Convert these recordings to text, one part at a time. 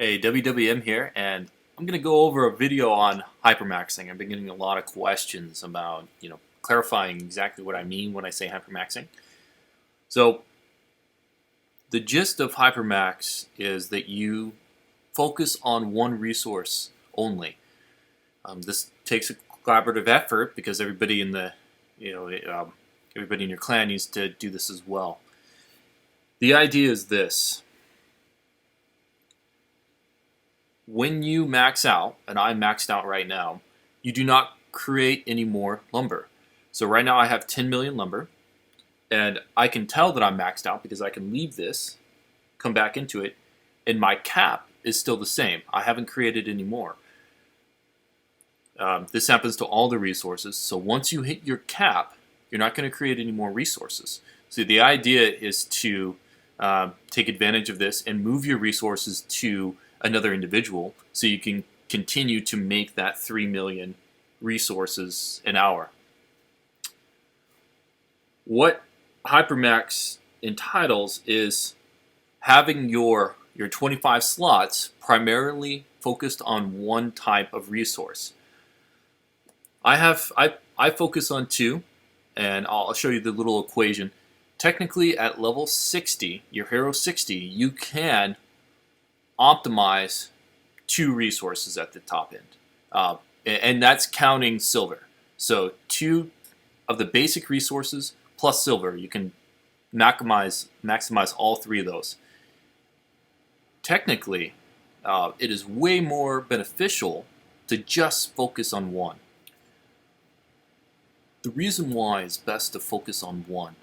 Hey, WWM here, and I'm going to go over a video on hypermaxing. I've been getting a lot of questions about, clarifying exactly what I mean when I say hypermaxing. So, the gist of hypermax is that you focus on one resource only. This takes a collaborative effort because everybody in the, everybody in your clan needs to do this as well. The idea is this. When you max out, and I'm maxed out right now, you do not create any more lumber. So right now I have 10 million lumber, and I can tell that I'm maxed out because I can leave this, come back into it, and my cap is still the same. I haven't created any more. This happens to all the resources. So once you hit your cap, you're not going to create any more resources. So the idea is to take advantage of this and move your resources to another individual so you can continue to make that 3 million resources an hour. What Hypermax entitles is having your 25 slots primarily focused on one type of resource. I focus on two, and I'll show you the little equation. Technically, at level 60, your hero 60, you can optimize two resources at the top end, and that's counting silver. So two of the basic resources plus silver, you can maximize all three of those. Technically, it is way more beneficial to just focus on one. The reason why it's best to focus on one.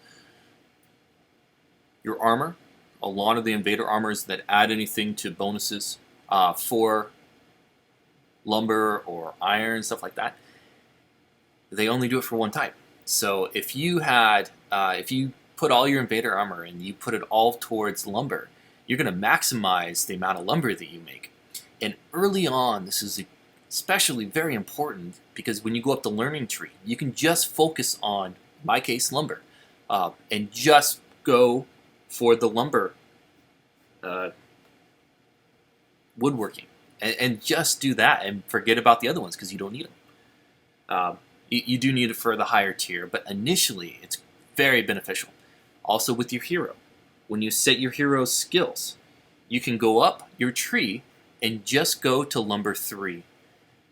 Your armor, a lot of the invader armors that add anything to bonuses for lumber or iron and stuff like that, they only do it for one type. So if you put all your invader armor and you put it all towards lumber, you're going to maximize the amount of lumber that you make. And early on, this is especially very important because when you go up the learning tree, you can just focus on, in my case, lumber, and just go for the lumber woodworking, and just do that and forget about the other ones because you don't need them. You do need it for the higher tier, but initially it's very beneficial. Also with your hero, when you set your hero's skills, you can go up your tree and just go to lumber 3.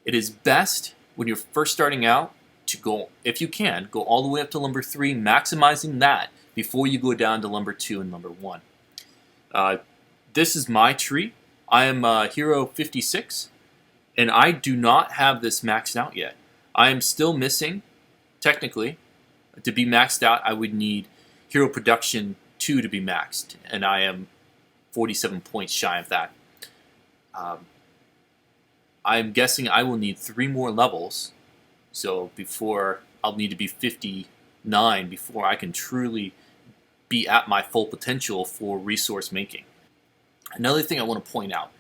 It is best when you're first starting out to go, if you can, go all the way up to lumber 3, maximizing that before you go down to lumber 2 and lumber 1. This is my tree. I am hero 56, and I do not have this maxed out yet. I am still missing, technically, to be maxed out, I would need hero production 2 to be maxed, and I am 47 points shy of that. I'm guessing I will need 3 more levels, so before I'll need to be 59 before I can truly be at my full potential for resource making. Another thing I want to point out,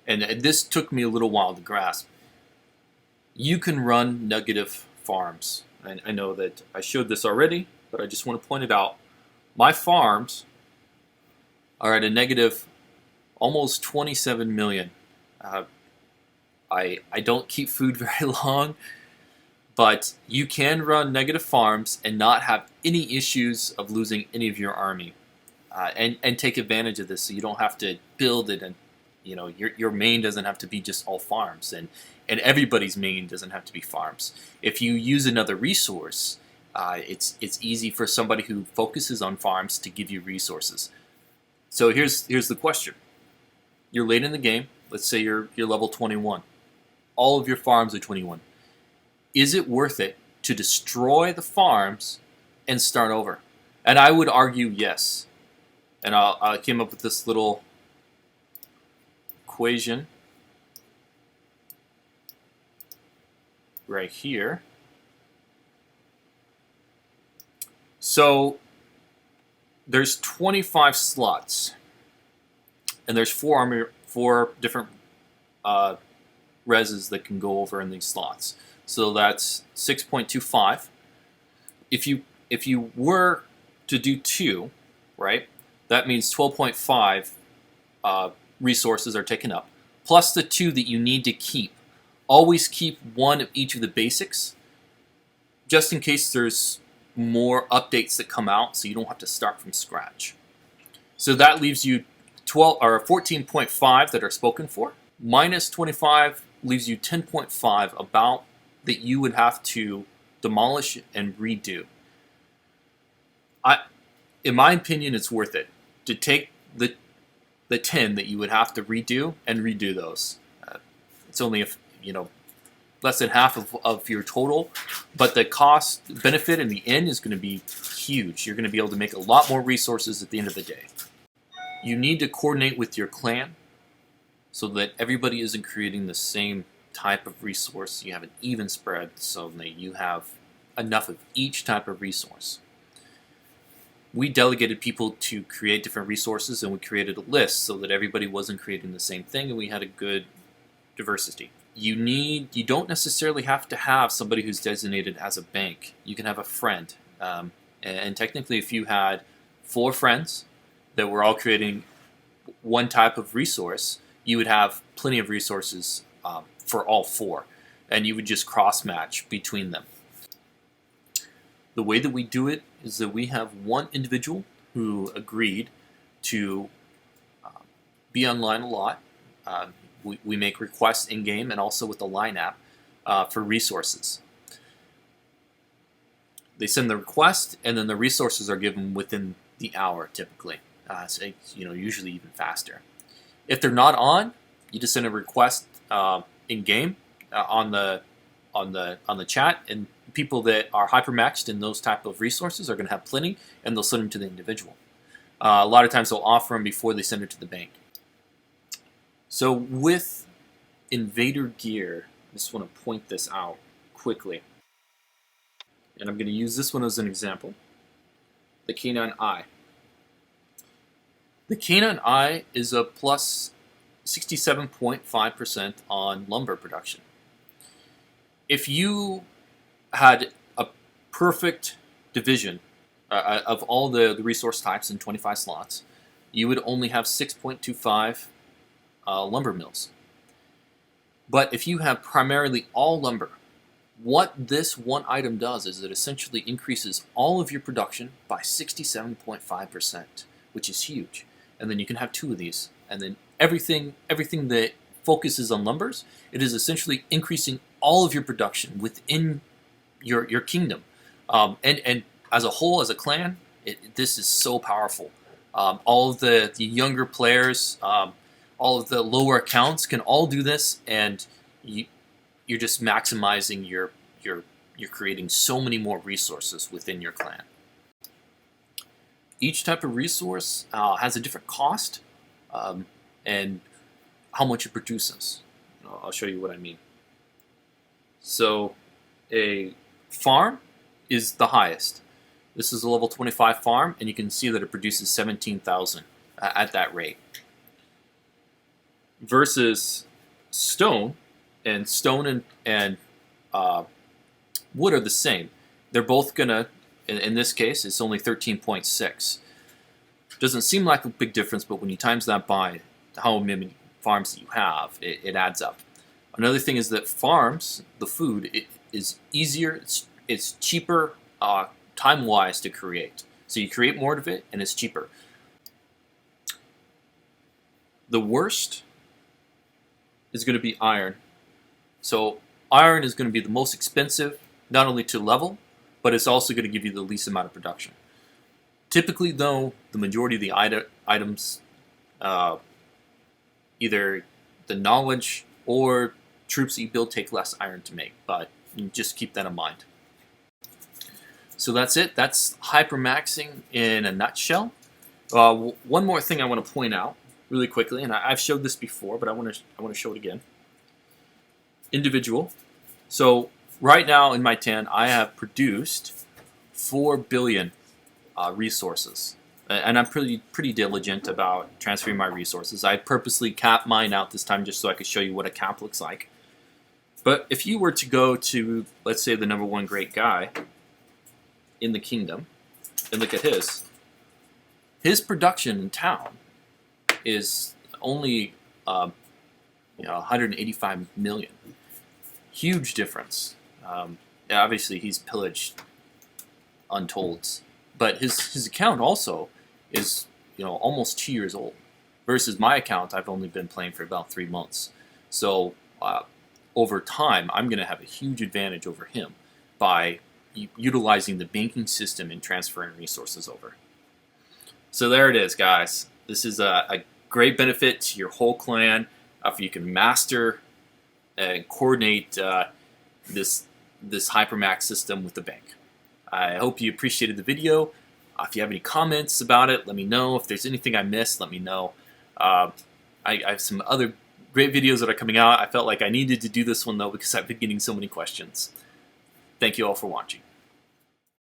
and this took me a little while to grasp, you can run negative farms. I know that I showed this already, but I just want to point it out. My farms are at a negative almost 27 million. I don't keep food very long, but you can run negative farms and not have any issues of losing any of your army, and take advantage of this so you don't have to build it, and your main doesn't have to be just all farms, and everybody's main doesn't have to be farms. If you use another resource, it's easy for somebody who focuses on farms to give you resources. So here's the question. You're late in the game. Let's say you're level 21. All of your farms are 21. Is it worth it to destroy the farms and start over? And I would argue yes. And I came up with this little equation right here. So there's 25 slots, and there's 4 different reses that can go over in these slots. So that's 6.25. If you were to do 2, right, that means 12.5 resources are taken up, plus the 2 that you need to keep. Always keep 1 of each of the basics, just in case there's more updates that come out, so you don't have to start from scratch. So that leaves you 12 or 14.5 that are spoken for. Minus 25 leaves you 10.5 about that you would have to demolish and redo. In my opinion, it's worth it to take the 10 that you would have to redo and redo those. It's only less than half of your total, but the cost benefit in the end is going to be huge. You're going to be able to make a lot more resources at the end of the day. You need to coordinate with your clan so that everybody isn't creating the same type of resource. You have an even spread so that you have enough of each type of resource. We delegated people to create different resources, and we created a list so that everybody wasn't creating the same thing, and we had a good diversity. You don't necessarily have to have somebody who's designated as a bank. You can have a friend. And technically, if you had 4 friends that were all creating one type of resource, you would have plenty of resources for all 4, and you would just cross-match between them. The way that we do it is that we have one individual who agreed to be online a lot. We make requests in-game and also with the Line app for resources. They send the request, and then the resources are given within the hour, typically. So, usually even faster. If they're not on, you just send a request in-game on the chat, and people that are hypermatched in those type of resources are going to have plenty, and they'll send them to the individual. A lot of times they'll offer them before they send it to the bank. So with Invader gear, I just want to point this out quickly. And I'm going to use this one as an example. The Canine Eye. The Canine Eye is a plus 67.5% on lumber production. If you had a perfect division of all the resource types in 25 slots, you would only have 6.25 lumber mills. But if you have primarily all lumber, what this one item does is it essentially increases all of your production by 67.5%, which is huge. And then you can have 2 of these. And then everything that focuses on lumbers, it is essentially increasing all of your production within your kingdom. And as a whole, as a clan, this is so powerful. All of the younger players, all of the lower accounts can all do this, and you're just maximizing you're creating so many more resources within your clan. Each type of resource has a different cost and how much it produces. I'll show you what I mean. So a farm is the highest. This is a level 25 farm, and you can see that it produces 17,000 at that rate. Versus stone and wood are the same. They're both gonna, in this case, it's only 13.6. Doesn't seem like a big difference, but when you times that by how many farms that you have, it adds up. Another thing is that farms, the food, it is easier, it's cheaper time-wise to create. So you create more of it, and it's cheaper. The worst is going to be iron. So iron is going to be the most expensive, not only to level, but it's also going to give you the least amount of production. Typically, though, the majority of the items, either the knowledge or troops that you build take less iron to make, but you just keep that in mind. So that's it. That's hypermaxing in a nutshell. One more thing I want to point out really quickly, and I've showed this before, but I want to show it again. Individual. So right now in my 10, I have produced 4 billion resources, and I'm pretty diligent about transferring my resources. I purposely capped mine out this time just so I could show you what a cap looks like. But if you were to go to, let's say, the number 1 great guy in the kingdom and look at his production in town is only 185 million. Huge difference. Obviously, he's pillaged untolds, but his account also is almost 2 years old, versus my account I've only been playing for about 3 months. So over time, I'm going to have a huge advantage over him by utilizing the banking system and transferring resources over. So there it is, guys. This is a great benefit to your whole clan if you can master and coordinate this Hypermax system with the bank. I hope you appreciated the video. If you have any comments about it, let me know. If there's anything I missed, let me know. I have some other great videos that are coming out. I felt like I needed to do this one, though, because I've been getting so many questions. Thank you all for watching.